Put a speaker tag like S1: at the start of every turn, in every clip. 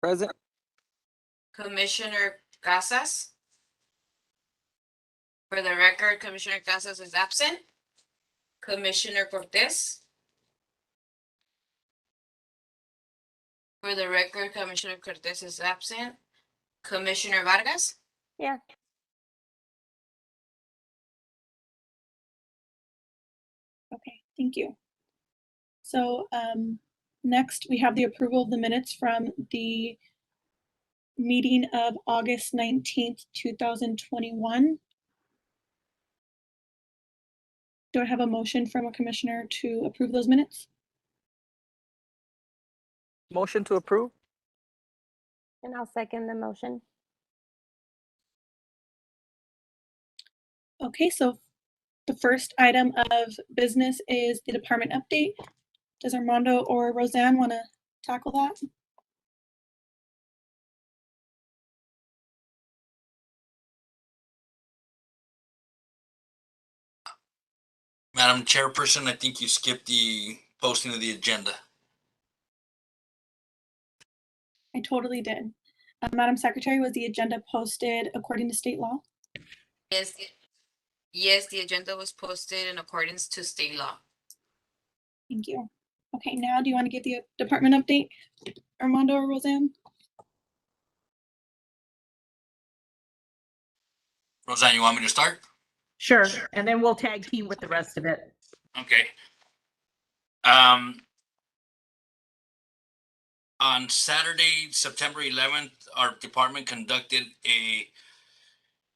S1: Present.
S2: Commissioner Casas. For the record, Commissioner Casas is absent. Commissioner Cortez. For the record, Commissioner Cortez is absent. Commissioner Vargas.
S3: Yeah.
S4: Okay, thank you. So next we have the approval of the minutes from the meeting of August 19th, 2021. Do I have a motion from a commissioner to approve those minutes?
S1: Motion to approve.
S3: And I'll second the motion.
S4: Okay, so the first item of business is the department update. Does Armando or Roseanne want to tackle that?
S5: Madam Chairperson, I think you skipped the posting of the agenda.
S4: I totally did. Madam Secretary, was the agenda posted according to state law?
S2: Yes, the agenda was posted in accordance to state law.
S4: Thank you. Okay, now do you want to give the department update, Armando or Roseanne?
S5: Roseanne, you want me to start?
S6: Sure, and then we'll tag team with the rest of it.
S5: Okay. On Saturday, September 11th, our department conducted a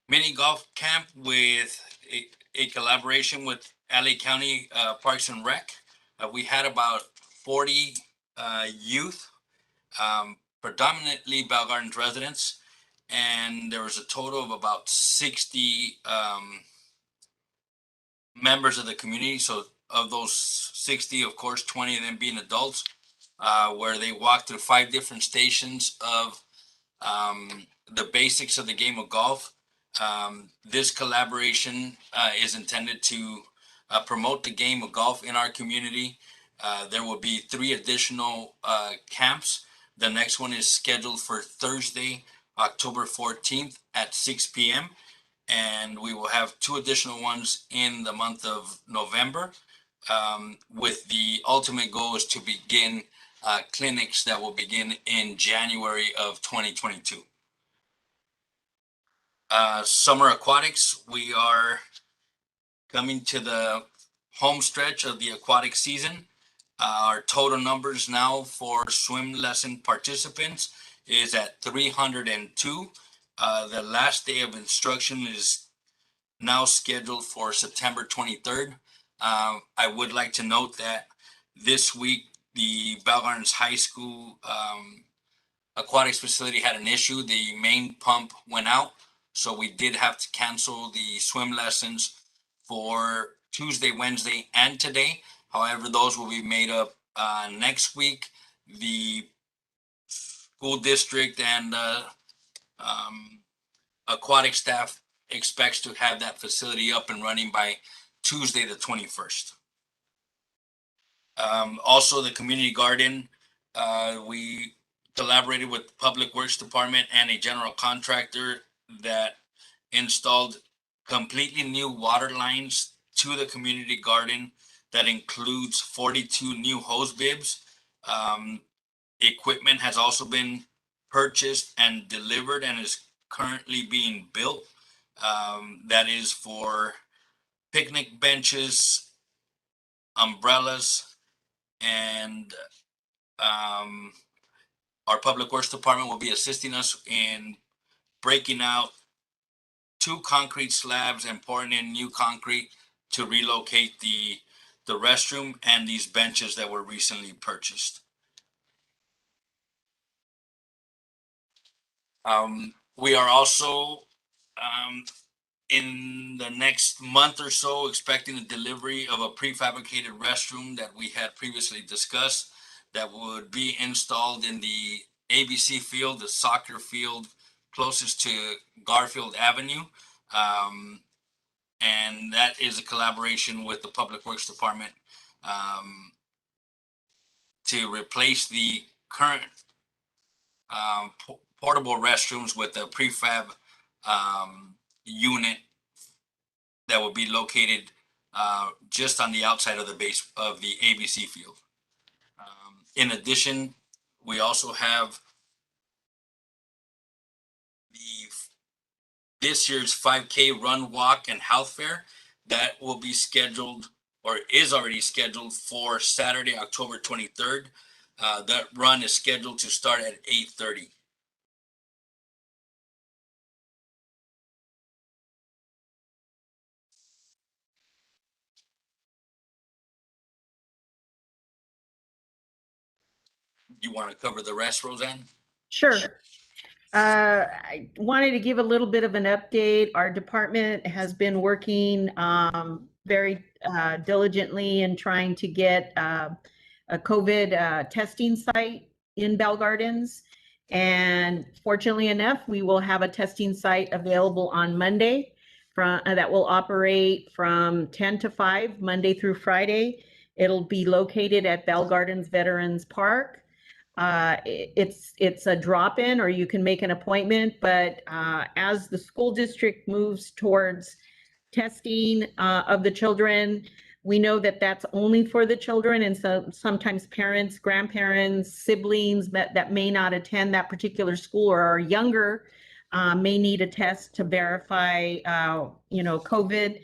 S5: mini golf camp with a collaboration with LA County Parks and Rec. We had about 40 youth, predominantly Bell Gardens residents, and there was a total of about 60 members of the community. So of those 60, of course, 20 of them being adults, where they walked through 5 different stations of the basics of the game of golf. This collaboration is intended to promote the game of golf in our community. There will be 3 additional camps. The next one is scheduled for Thursday, October 14th at 6 p.m. And we will have 2 additional ones in the month of November, with the ultimate goal is to begin clinics that will begin in January of 2022. Summer aquatics, we are coming to the home stretch of the aquatic season. Our total numbers now for swim lesson participants is at 302. The last day of instruction is now scheduled for September 23rd. I would like to note that this week, the Bell Gardens High School aquatics facility had an issue. The main pump went out, so we did have to cancel the swim lessons for Tuesday, Wednesday, and today. However, those will be made up next week. The school district and aquatic staff expects to have that facility up and running by Tuesday the 21st. Also, the community garden, we collaborated with Public Works Department and a general contractor that installed completely new water lines to the community garden. That includes 42 new hose bibs. Equipment has also been purchased and delivered and is currently being built. That is for picnic benches, umbrellas, and our Public Works Department will be assisting us in breaking out 2 concrete slabs and pouring in new concrete to relocate the restroom and these benches that were recently purchased. We are also in the next month or so expecting the delivery of a prefabricated restroom that we had previously discussed that would be installed in the ABC field, the soccer field closest to Garfield Avenue. And that is a collaboration with the Public Works Department to replace the current portable restrooms with a prefab unit that will be located just on the outside of the base of the ABC field. In addition, we also have this year's 5K run, walk, and health fair that will be scheduled or is already scheduled for Saturday, October 23rd. That run is scheduled to start at 8:30. You want to cover the rest, Roseanne?
S6: Sure. I wanted to give a little bit of an update. Our department has been working very diligently in trying to get a COVID testing site in Bell Gardens. And fortunately enough, we will have a testing site available on Monday that will operate from 10 to 5, Monday through Friday. It'll be located at Bell Gardens Veterans Park. It's a drop-in, or you can make an appointment, but as the school district moves towards testing of the children, we know that that's only for the children, and so sometimes parents, grandparents, siblings that may not attend that particular school or are younger may need a test to verify COVID.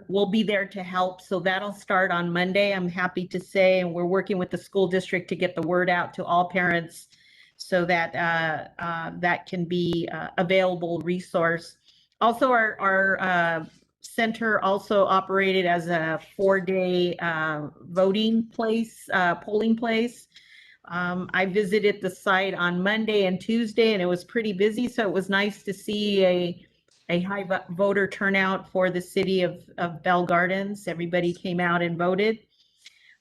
S6: We'll be there to help. So that'll start on Monday, I'm happy to say, and we're working with the school district to get the word out to all parents so that that can be available resource. Also, our center also operated as a 4-day voting place, polling place. I visited the site on Monday and Tuesday, and it was pretty busy. So it was nice to see a high voter turnout for the city of Bell Gardens. Everybody came out and voted.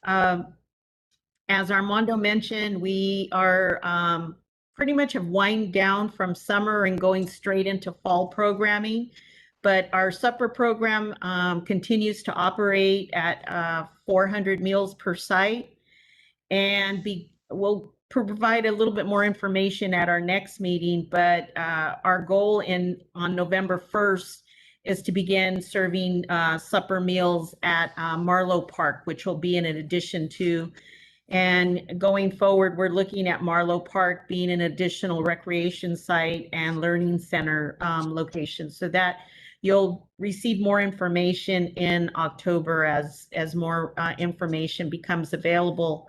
S6: As Armando mentioned, we are pretty much have wind down from summer and going straight into fall programming. But our supper program continues to operate at 400 meals per site, and we'll provide a little bit more information at our next meeting. But our goal on November 1st is to begin serving supper meals at Marlowe Park, which will be in addition to. And going forward, we're looking at Marlowe Park being an additional recreation site and learning center location, so that you'll receive more information in October as more information becomes available.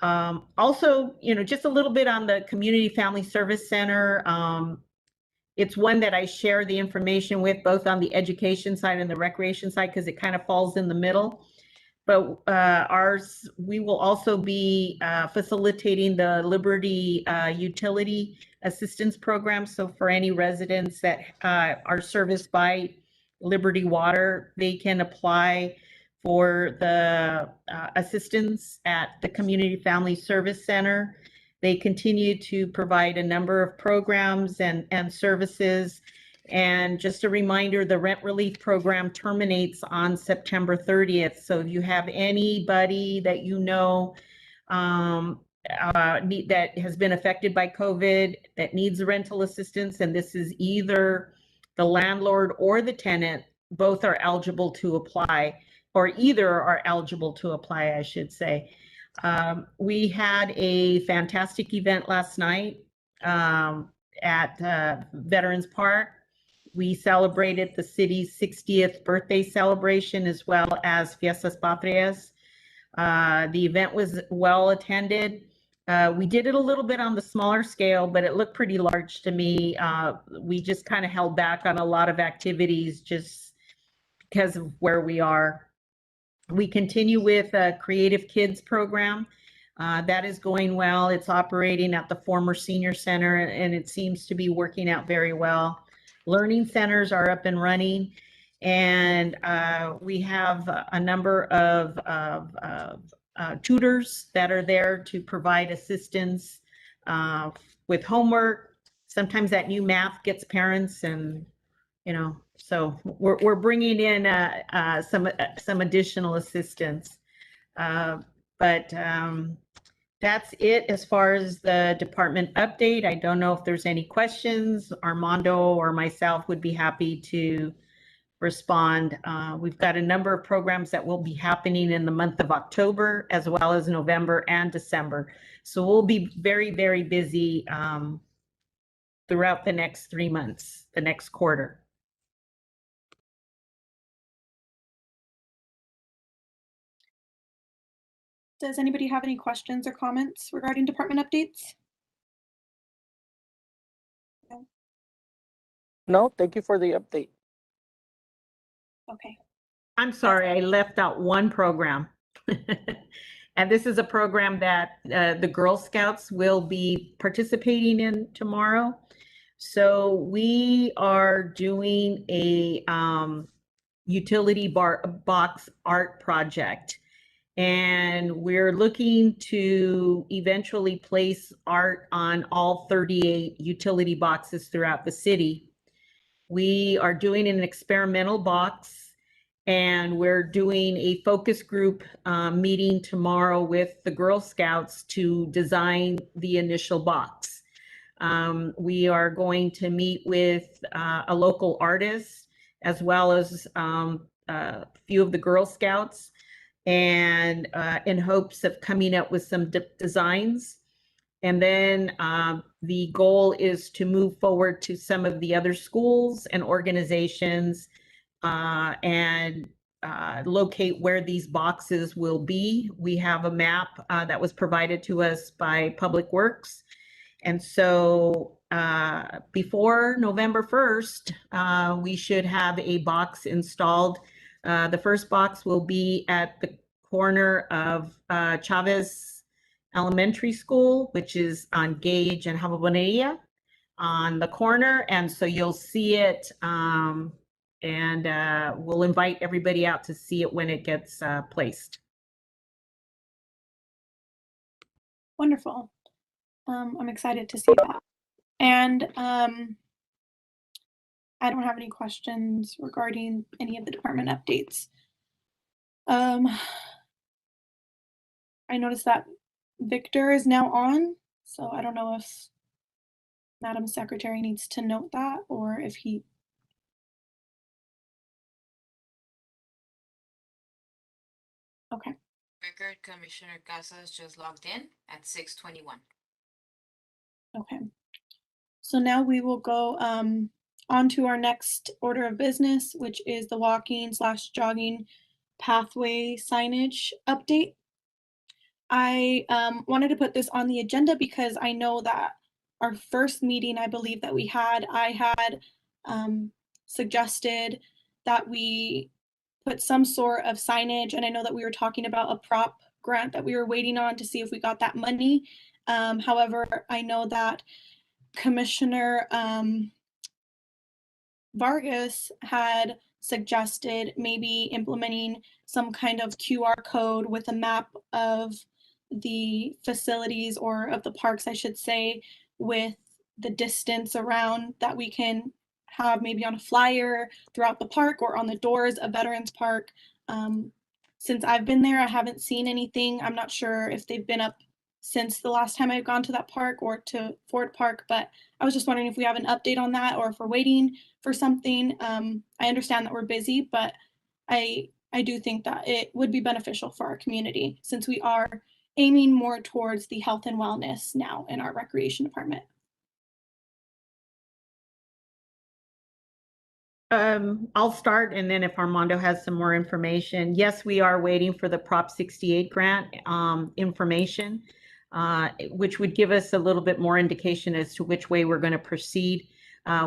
S6: Also, just a little bit on the Community Family Service Center. It's one that I share the information with, both on the education side and the recreation side, because it kind of falls in the middle. But we will also be facilitating the Liberty Utility Assistance Program. So for any residents that are serviced by Liberty Water, they can apply for the assistance at the Community Family Service Center. They continue to provide a number of programs and services. And just a reminder, the rent relief program terminates on September 30th. So if you have anybody that that has been affected by COVID that needs rental assistance, and this is either the landlord or the tenant, both are eligible to apply, or either are eligible to apply, I should say. We had a fantastic event last night at Veterans Park. We celebrated the city's 60th birthday celebration, as well as Fiestas Patrias. The event was well attended. We did it a little bit on the smaller scale, but it looked pretty large to me. We just kind of held back on a lot of activities just because of where we are. We continue with a Creative Kids program. That is going well. It's operating at the former senior center, and it seems to be working out very well. Learning centers are up and running, and we have a number of tutors that are there to provide assistance with homework. Sometimes that new math gets parents, and so we're bringing in some additional assistance. But That's it as far as the department update. I don't know if there's any questions. Armando or myself would be happy to respond. We've got a number of programs that will be happening in the month of October, as well as November and December. So we'll be very, very busy throughout the next 3 months, the next quarter.
S4: Does anybody have any questions or comments regarding department updates?
S1: No, thank you for the update.
S4: Okay.
S6: I'm sorry, I left out one program. And this is a program that the Girl Scouts will be participating in tomorrow. So we are doing a utility box art project. And we're looking to eventually place art on all 38 utility boxes throughout the city. We are doing an experimental box, and we're doing a focus group meeting tomorrow with the Girl Scouts to design the initial box. We are going to meet with a local artist, as well as a few of the Girl Scouts, and in hopes of coming up with some designs. And then the goal is to move forward to some of the other schools and organizations and locate where these boxes will be. We have a map that was provided to us by Public Works. And so before November 1st, we should have a box installed. The first box will be at the corner of Chavez Elementary School, which is on Gage and Jabonilla on the corner. And so you'll see it, and we'll invite everybody out to see it when it gets placed.
S4: Wonderful. I'm excited to see that. And I don't have any questions regarding any of the department updates. I noticed that Victor is now on, so I don't know if Madam Secretary needs to note that or if he. Okay.
S2: Record Commissioner Casas just logged in at 6:21.
S4: Okay. So now we will go on to our next order of business, which is the walking/jogging pathway signage update. I wanted to put this on the agenda because I know that our first meeting, I believe that we had, I had suggested that we put some sort of signage, and I know that we were talking about a prop grant that we were waiting on to see if we got that money. However, I know that Commissioner Vargas had suggested maybe implementing some kind of QR code with a map of the facilities, or of the parks, I should say, with the distance around that we can have maybe on a flyer throughout the park or on the doors of Veterans Park. Since I've been there, I haven't seen anything. I'm not sure if they've been up since the last time I've gone to that park or to Ford Park, but I was just wondering if we have an update on that or if we're waiting for something. I understand that we're busy, but I do think that it would be beneficial for our community since we are aiming more towards the health and wellness now in our recreation department.
S6: I'll start, and then if Armando has some more information. Yes, we are waiting for the Prop 68 grant information, which would give us a little bit more indication as to which way we're going to proceed.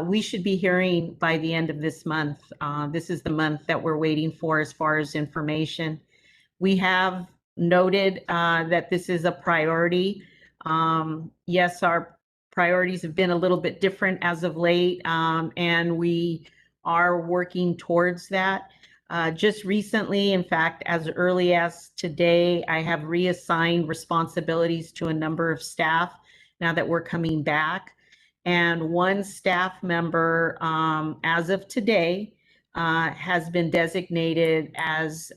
S6: We should be hearing by the end of this month. This is the month that we're waiting for as far as information. We have noted that this is a priority. Yes, our priorities have been a little bit different as of late, and we are working towards that. Just recently, in fact, as early as today, I have reassigned responsibilities to a number of staff now that we're coming back. And one staff member, as of today, has been designated as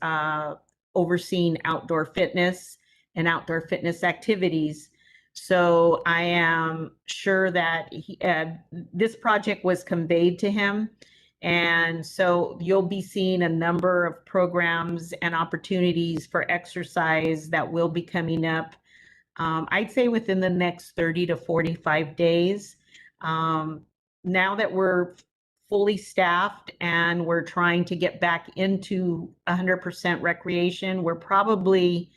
S6: overseeing outdoor fitness and outdoor fitness activities. So I am sure that this project was conveyed to him. And so you'll be seeing a number of programs and opportunities for exercise that will be coming up. I'd say within the next 30 to 45 days. Now that we're fully staffed and we're trying to get back into 100% recreation, we're probably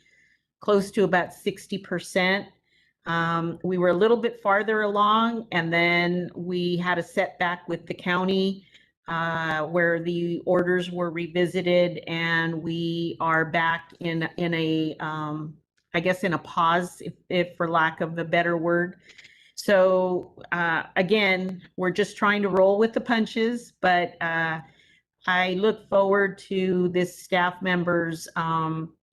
S6: close to about 60%. We were a little bit farther along, and then we had a setback with the county where the orders were revisited, and we are back in a I guess in a pause, if for lack of a better word. So again, we're just trying to roll with the punches, but I look forward to this staff member's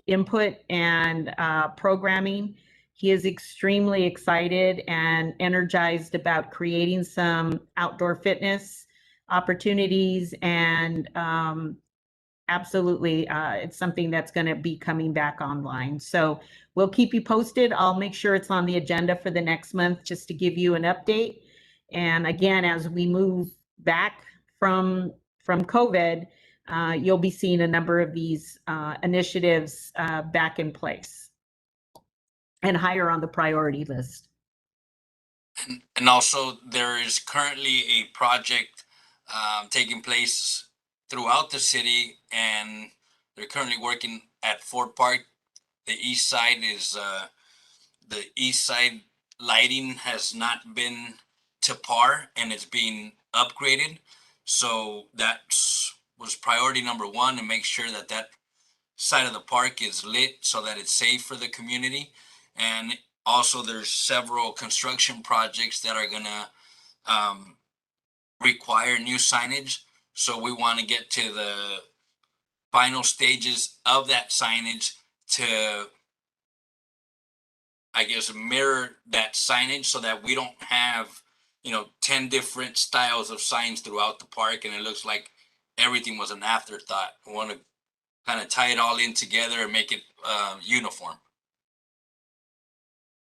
S6: input and programming. He is extremely excited and energized about creating some outdoor fitness opportunities, and absolutely, it's something that's going to be coming back online. So we'll keep you posted. I'll make sure it's on the agenda for the next month just to give you an update. And again, as we move back from COVID, you'll be seeing a number of these initiatives back in place and higher on the priority list.
S5: And also, there is currently a project taking place throughout the city, and they're currently working at Fort Park. The east side lighting has not been to par, and it's being upgraded. So that was priority number one, to make sure that that side of the park is lit so that it's safe for the community. And also, there's several construction projects that are gonna require new signage. So we want to get to the final stages of that signage to, I guess, mirror that signage so that we don't have, 10 different styles of signs throughout the park, and it looks like everything was an afterthought. We want to kind of tie it all in together and make it uniform.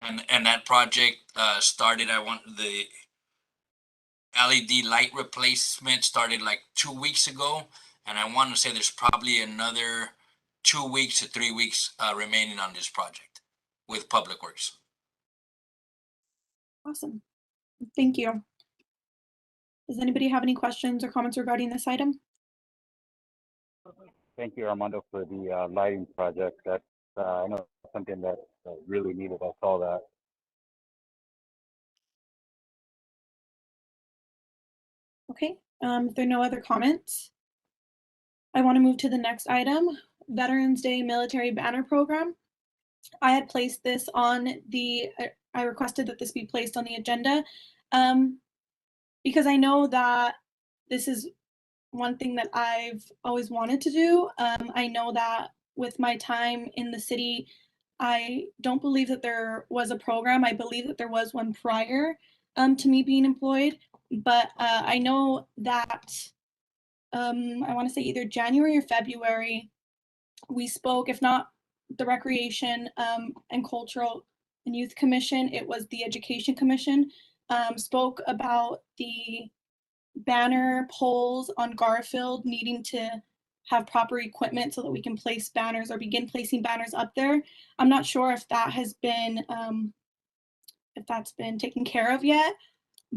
S5: And that project started, the LED light replacement started like 2 weeks ago, and I want to say there's probably another 2 weeks to 3 weeks remaining on this project with Public Works.
S4: Awesome. Thank you. Does anybody have any questions or comments regarding this item?
S7: Thank you, Armando, for the lighting project. That's I know something that's really needed. I saw that.
S4: Okay, if there are no other comments, I want to move to the next item, Veterans Day Military Banner Program. I had placed this on I requested that this be placed on the agenda because I know that this is one thing that I've always wanted to do. I know that with my time in the city, I don't believe that there was a program. I believe that there was one prior to me being employed, but I know that I want to say either January or February, we spoke, if not the Recreation and Cultural and Youth Commission, it was the Education Commission, spoke about the banner poles on Garfield needing to have proper equipment so that we can place banners or begin placing banners up there. I'm not sure if that has been if that's been taken care of yet,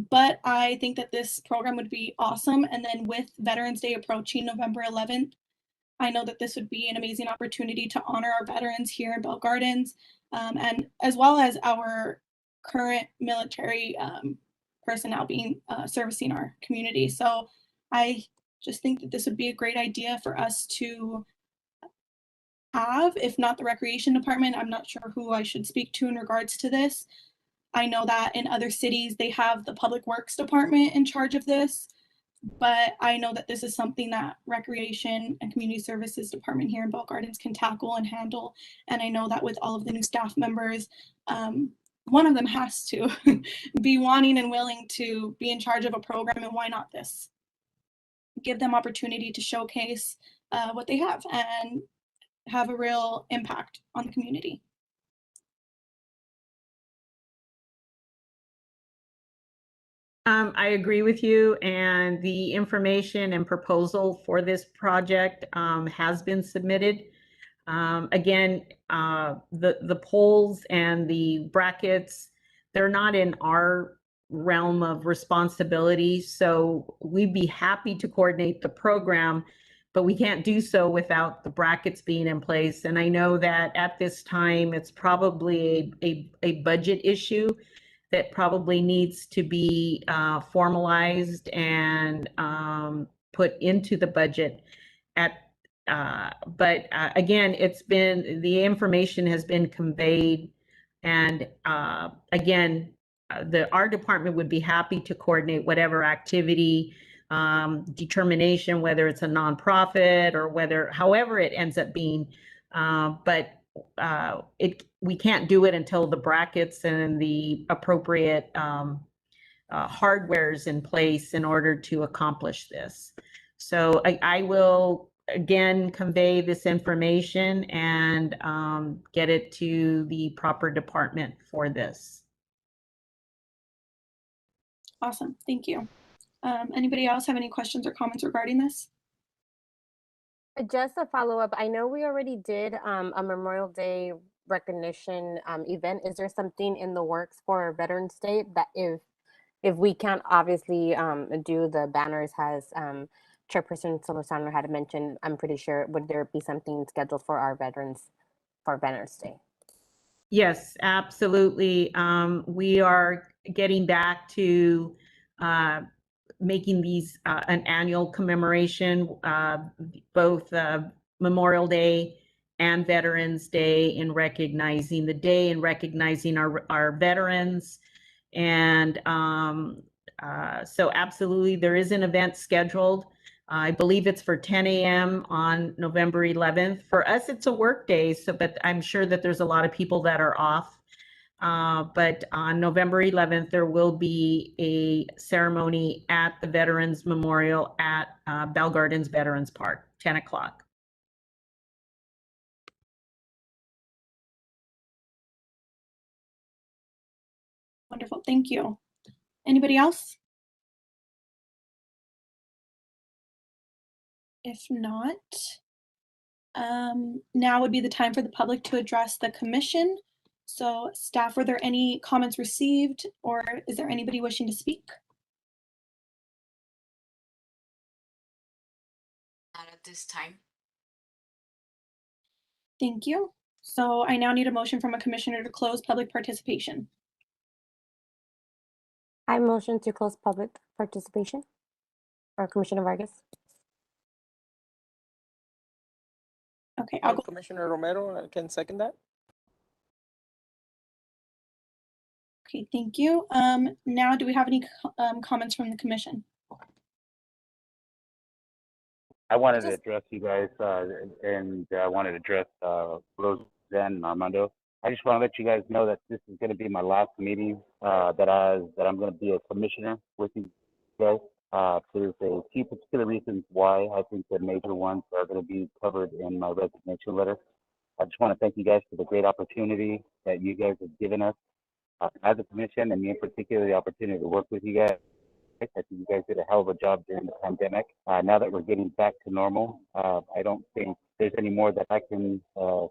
S4: but I think that this program would be awesome. And then with Veterans Day approaching November 11th, I know that this would be an amazing opportunity to honor our veterans here in Bell Gardens, and as well as our current military personnel being servicing our community. So I just think that this would be a great idea for us to have, if not the Recreation Department. I'm not sure who I should speak to in regards to this. I know that in other cities, they have the Public Works Department in charge of this, but I know that this is something that Recreation and Community Services Department here in Bell Gardens can tackle and handle. And I know that with all of the new staff members, one of them has to be wanting and willing to be in charge of a program, and why not this? Give them opportunity to showcase what they have and have a real impact on the community.
S6: I agree with you, and the information and proposal for this project has been submitted. Again, the polls and the brackets, they're not in our realm of responsibility, so we'd be happy to coordinate the program, but we can't do so without the brackets being in place. And I know that at this time, it's probably a budget issue that probably needs to be formalized and put into the budget but again, the information has been conveyed, and again, our department would be happy to coordinate whatever activity, determination, whether it's a nonprofit or however it ends up being, but we can't do it until the brackets and the appropriate hardware is in place in order to accomplish this. So I will again convey this information and get it to the proper department for this.
S4: Awesome, thank you. Anybody else have any questions or comments regarding this?
S3: Just a follow-up, I know we already did a Memorial Day recognition event. Is there something in the works for Veterans Day that if we can't obviously do the banners as Chairperson Solosano had mentioned, I'm pretty sure, would there be something scheduled for our veterans for Veterans Day?
S6: Yes, absolutely. We are getting back to making these an annual commemoration, both Memorial Day and Veterans Day, in recognizing the day and recognizing our veterans. And so absolutely, there is an event scheduled. I believe it's for 10 a.m. on November 11th. For us, it's a work day, but I'm sure that there's a lot of people that are off. But on November 11th, there will be a ceremony at the Veterans Memorial at Bell Gardens Veterans Park, 10 o'clock.
S4: Wonderful, thank you. Anybody else? If not, now would be the time for the public to address the commission. So staff, were there any comments received, or is there anybody wishing to speak?
S2: Not at this time.
S4: Thank you. So I now need a motion from a commissioner to close public participation.
S3: I motion to close public participation. Or Commissioner Vargas.
S4: Okay, I'll go.
S1: Commissioner Romero can second that.
S4: Okay, thank you. Now, do we have any comments from the commission?
S7: I wanted to address you guys, and I wanted to address Roseanne and Armando. I just want to let you guys know that this is going to be my last meeting that I'm going to be a commissioner with you guys. There's a few particular reasons why I think the major ones are going to be covered in my resignation letter. I just want to thank you guys for the great opportunity that you guys have given us as a commission, and me in particular, the opportunity to work with you guys. I think you guys did a hell of a job during the pandemic. Now that we're getting back to normal, I don't think there's any more that I can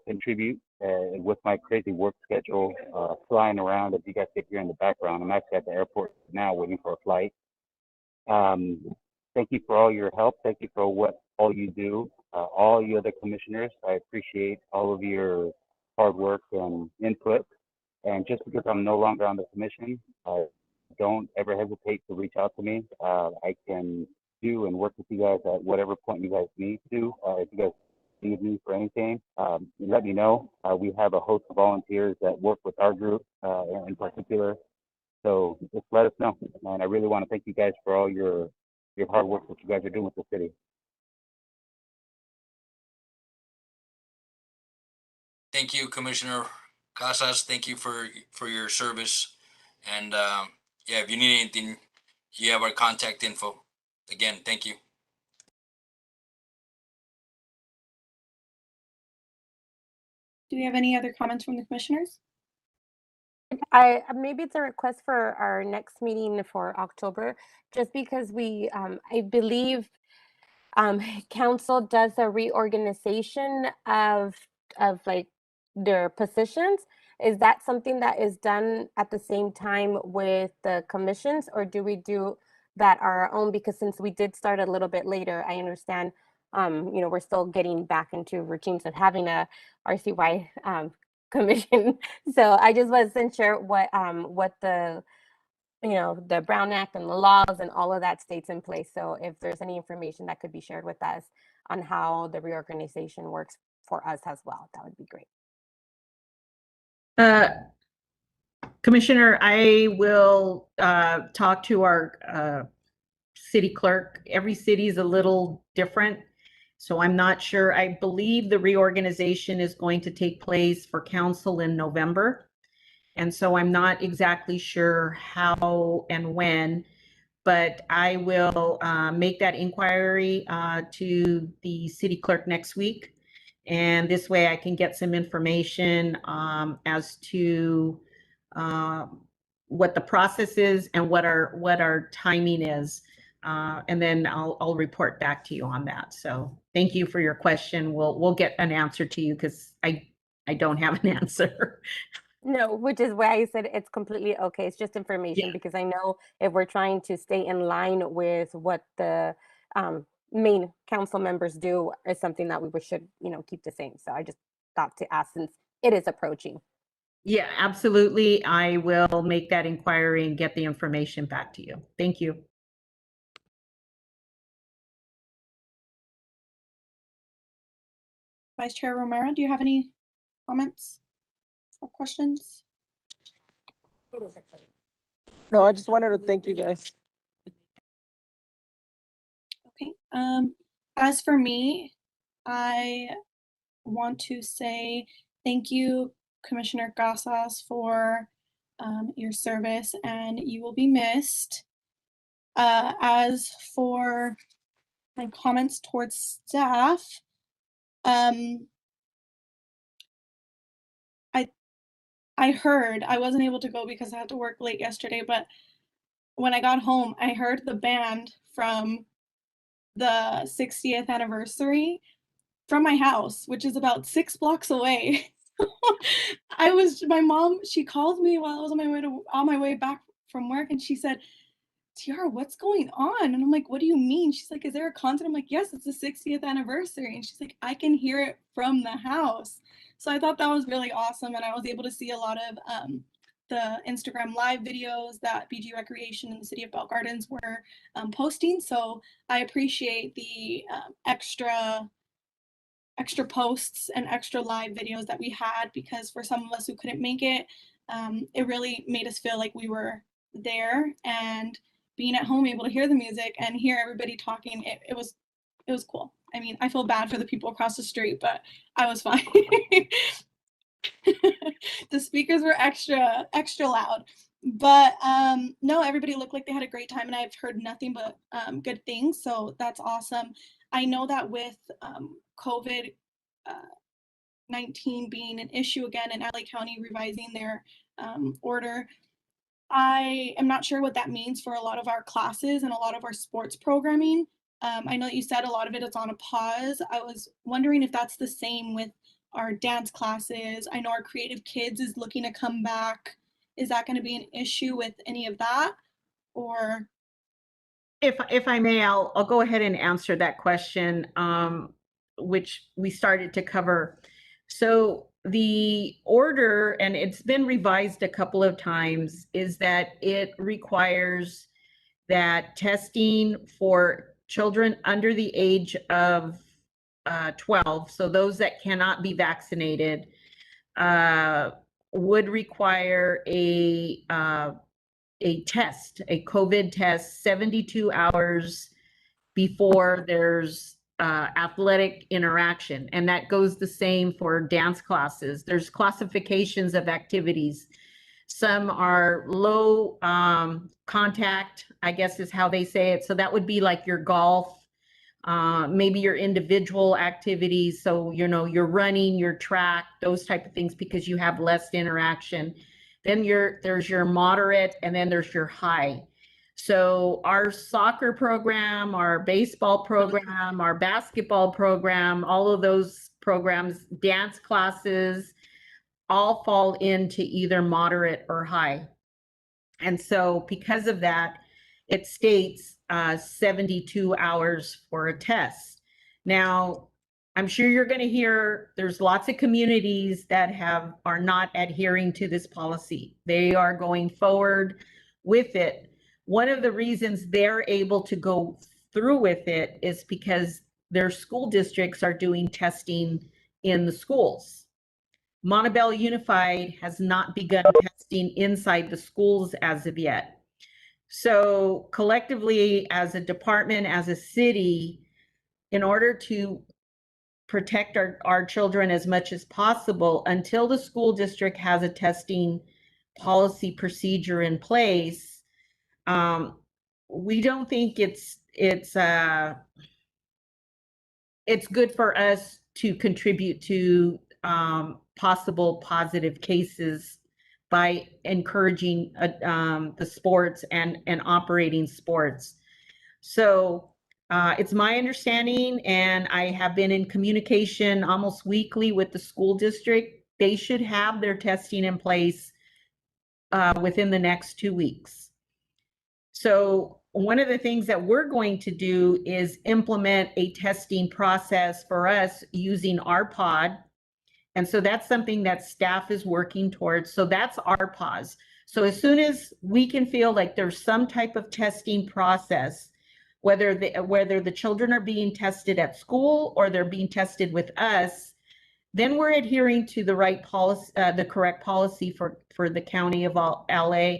S7: contribute with my crazy work schedule, flying around. As you guys can hear in the background, I'm actually at the airport now waiting for a flight. Thank you for all your help. Thank you for all you do. All you other commissioners, I appreciate all of your hard work and input. And just because I'm no longer on the commission, don't ever hesitate to reach out to me. I can do and work with you guys at whatever point you guys need to. If you guys need me for anything, let me know. We have a host of volunteers that work with our group in particular. So just let us know. And I really want to thank you guys for all your hard work that you guys are doing with the city.
S5: Thank you, Commissioner Casas. Thank you for your service. And yeah, if you need anything, you have our contact info. Again, thank you.
S4: Do we have any other comments from the commissioners?
S3: Maybe it's a request for our next meeting for October, just because I believe council does a reorganization of like their positions. Is that something that is done at the same time with the commissions, or do we do that our own? Because since we did start a little bit later, I understand, we're still getting back into routines of having a RCY commission. So I just wasn't sure what the Brown Act and the laws and all of that states in place. So if there's any information that could be shared with us on how the reorganization works for us as well, that would be great.
S6: Commissioner, I will talk to our city clerk. Every city is a little different, so I'm not sure. I believe the reorganization is going to take place for council in November. And so I'm not exactly sure how and when, but I will make that inquiry to the city clerk next week. And this way I can get some information as to what the process is and what our timing is. And then I'll report back to you on that. So thank you for your question. We'll get an answer to you, because I don't have an answer.
S3: No, which is why I said it's completely okay. It's just information, because I know if we're trying to stay in line with what the main council members do is something that we should, keep the same. So I just thought to ask, since it is approaching.
S6: Yeah, absolutely. I will make that inquiry and get the information back to you. Thank you.
S4: Vice Chair Romero, do you have any comments or questions?
S1: No, I just wanted to thank you guys.
S4: Okay. As for me, I want to say thank you, Commissioner Casas, for your service, and you will be missed. As for my comments towards staff, I wasn't able to go because I had to work late yesterday, but when I got home, I heard the band from the 60th anniversary from my house, which is about 6 blocks away. My mom, she called me while I was on my way back from work, and she said, Tiara, what's going on? And I'm like, what do you mean? She's like, is there a concert? I'm like, yes, it's the 60th anniversary. And she's like, I can hear it from the house. So I thought that was really awesome. And I was able to see a lot of the Instagram live videos that BG Recreation in the city of Bell Gardens were posting. So I appreciate the extra posts and extra live videos that we had, because for some of us who couldn't make it, it really made us feel like we were there, and being at home able to hear the music and hear everybody talking, it was cool. I mean, I feel bad for the people across the street, but I was fine. The speakers were extra loud, but no, everybody looked like they had a great time, and I've heard nothing but good things, so that's awesome. I know that with COVID-19 being an issue again, in LA County revising their order, I am not sure what that means for a lot of our classes and a lot of our sports programming. I know that you said a lot of it is on a pause. I was wondering if that's the same with our dance classes. I know our Creative Kids is looking to come back. Is that going to be an issue with any of that? Or
S6: if I may, I'll go ahead and answer that question, which we started to cover. So the order, and it's been revised a couple of times, is that it requires that testing for children under the age of 12, so those that cannot be vaccinated, would require a test, a COVID test, 72 hours before there's athletic interaction. And that goes the same for dance classes. There's classifications of activities. Some are low contact, I guess is how they say it. So that would be like your golf, maybe your individual activities. So, your running, your track, those type of things, because you have less interaction. Then there's your moderate, and then there's your high. So our soccer program, our baseball program, our basketball program, all of those programs, dance classes, all fall into either moderate or high. And so because of that, it states 72 hours for a test. Now, I'm sure you're going to hear there's lots of communities that are not adhering to this policy. They are going forward with it. One of the reasons they're able to go through with it is because their school districts are doing testing in the schools. Montebello Unified has not begun testing inside the schools as of yet. So collectively, as a department, as a city, in order to protect our children as much as possible, until the school district has a testing policy procedure in place, we don't think it's good for us to contribute to possible positive cases by encouraging the sports and operating sports. So it's my understanding, and I have been in communication almost weekly with the school district. They should have their testing in place within the next 2 weeks. So one of the things that we're going to do is implement a testing process for us using our pod. And so that's something that staff is working towards. So that's our pause. So as soon as we can feel like there's some type of testing process, whether the children are being tested at school or they're being tested with us, then we're adhering to the right policy, the correct policy for the county of LA.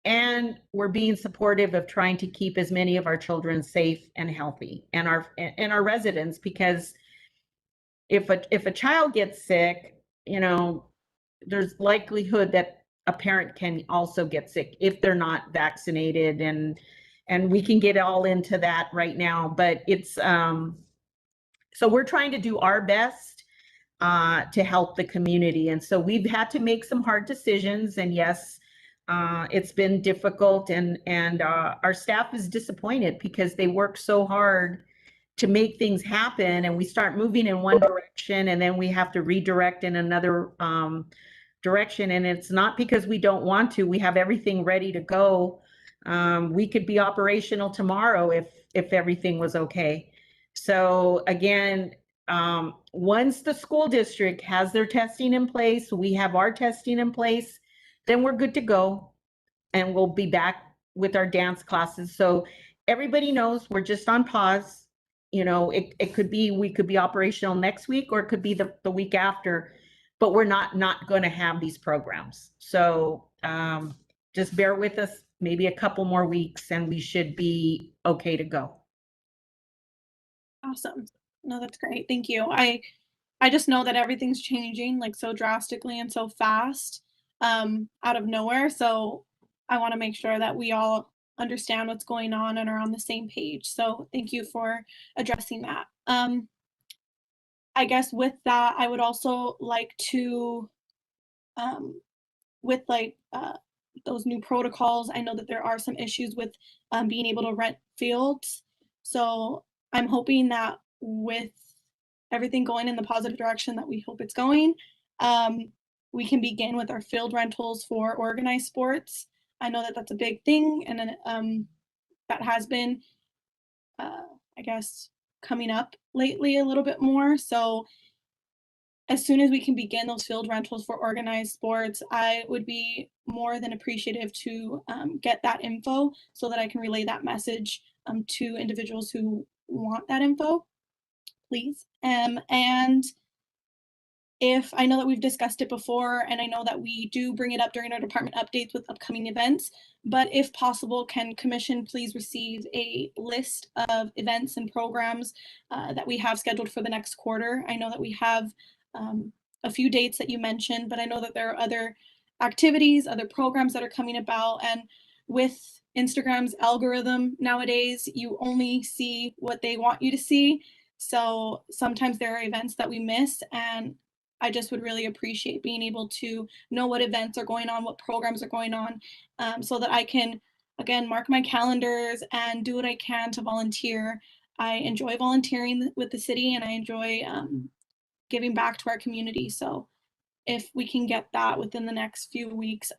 S6: And we're being supportive of trying to keep as many of our children safe and healthy, and our residents, because if a child gets sick, there's likelihood that a parent can also get sick if they're not vaccinated, and we can get all into that right now. But it's so we're trying to do our best to help the community, and so we've had to make some hard decisions. And yes, it's been difficult, and our staff is disappointed because they work so hard to make things happen, and we start moving in one direction and then we have to redirect in another direction. And it's not because we don't want to. We have everything ready to go. We could be operational tomorrow if everything was okay. So again, once the school district has their testing in place, we have our testing in place, then we're good to go, and we'll be back with our dance classes. So everybody knows we're just on pause. It could be, we could be operational next week, or it could be the week after, but we're not going to have these programs. So just bear with us maybe a couple more weeks and we should be okay to go.
S4: Awesome. No, that's great. Thank you. I just know that everything's changing like so drastically and so fast out of nowhere. So I want to make sure that we all understand what's going on and are on the same page. So thank you for addressing that. I guess with that, I would also like to, with those new protocols, I know that there are some issues with being able to rent fields. So I'm hoping that with everything going in the positive direction that we hope it's going, we can begin with our field rentals for organized sports. I know that that's a big thing, and then that has been, I guess, coming up lately a little bit more. So as soon as we can begin those field rentals for organized sports, I would be more than appreciative to get that info so that I can relay that message to individuals who want that info, please. And if I know that we've discussed it before, and I know that we do bring it up during our department updates with upcoming events, but if possible, can Commission please receive a list of events and programs that we have scheduled for the next quarter? I know that we have a few dates that you mentioned, but I know that there are other activities, other programs that are coming about, and with Instagram's algorithm nowadays, you only see what they want you to see. So sometimes there are events that we miss, and I just would really appreciate being able to know what events are going on, what programs are going on, so that I can, again, mark my calendars and do what I can to volunteer. I enjoy volunteering with the city, and I enjoy giving back to our community. So if we can get that within the next few weeks,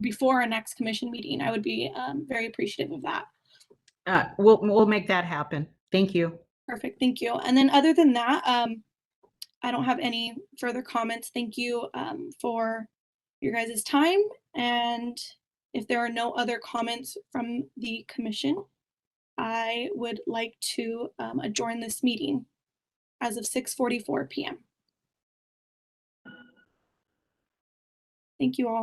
S4: before our next commission meeting, I would be very appreciative of that.
S6: We'll make that happen. Thank you.
S4: Perfect, thank you. And then other than that, I don't have any further comments. Thank you for your guys' time. And if there are no other comments from the commission, I would like to adjourn this meeting as of 6:44 p.m. Thank you all.